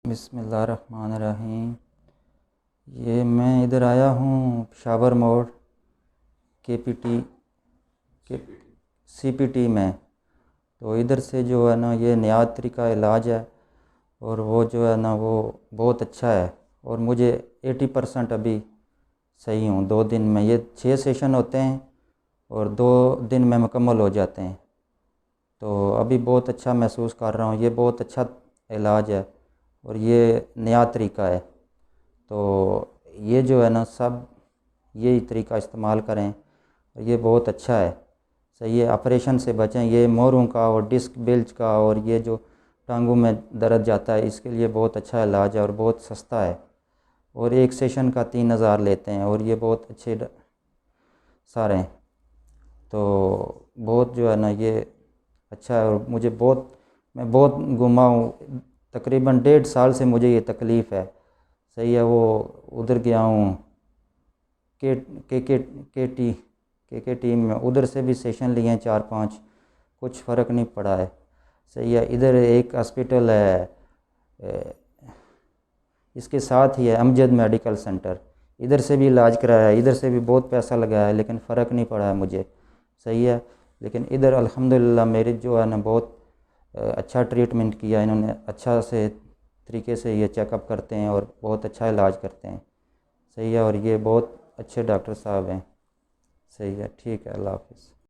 बिस्मिल्लाहिर्रहमानिर्रहीम। ये मैं इधर आया हूँ पेशावर मोड़ केपीटी के सीपीटी में। तो इधर से जो है ना ये नया तरीका इलाज है और वो जो है ना वो बहुत अच्छा है और मुझे 80% अभी सही हूँ। 2 दिन में ये 6 सेशन होते हैं और 2 दिन में मुकम्मल हो जाते हैं। तो अभी बहुत अच्छा महसूस कर रहा हूँ। ये बहुत अच्छा इलाज है और ये नया तरीका है। तो ये जो है ना सब यही तरीका इस्तेमाल करें और ये बहुत अच्छा है। सही है, ऑपरेशन से बचें। ये मोरों का और डिस्क बेल्च का और ये जो टांगों में दर्द जाता है इसके लिए बहुत अच्छा इलाज है और बहुत सस्ता है। और एक सेशन का 3,000 लेते हैं और ये बहुत अच्छे सारे हैं। तो बहुत जो है ना ये अच्छा है और मैं बहुत घुमा हूँ। तकरीबन 1.5 साल से मुझे ये तकलीफ़ है। सही है, वो उधर गया हूँ के के के के टी के टीम में, उधर से भी सेशन लिए हैं 4-5, कुछ फ़र्क नहीं पड़ा है। सही है, इधर एक हॉस्पिटल है इसके साथ ही है अमजद मेडिकल सेंटर, इधर से भी इलाज कराया है, इधर से भी बहुत पैसा लगाया है लेकिन फ़र्क नहीं पड़ा है मुझे। सही है, लेकिन इधर अल्हम्दुलिल्लाह मेरे जो है ना बहुत अच्छा ट्रीटमेंट किया इन्होंने। अच्छा से तरीके से ये चेकअप करते हैं और बहुत अच्छा इलाज करते हैं। सही है, और ये बहुत अच्छे डॉक्टर साहब हैं। सही है, ठीक है, अल्लाह हाफ़िज़।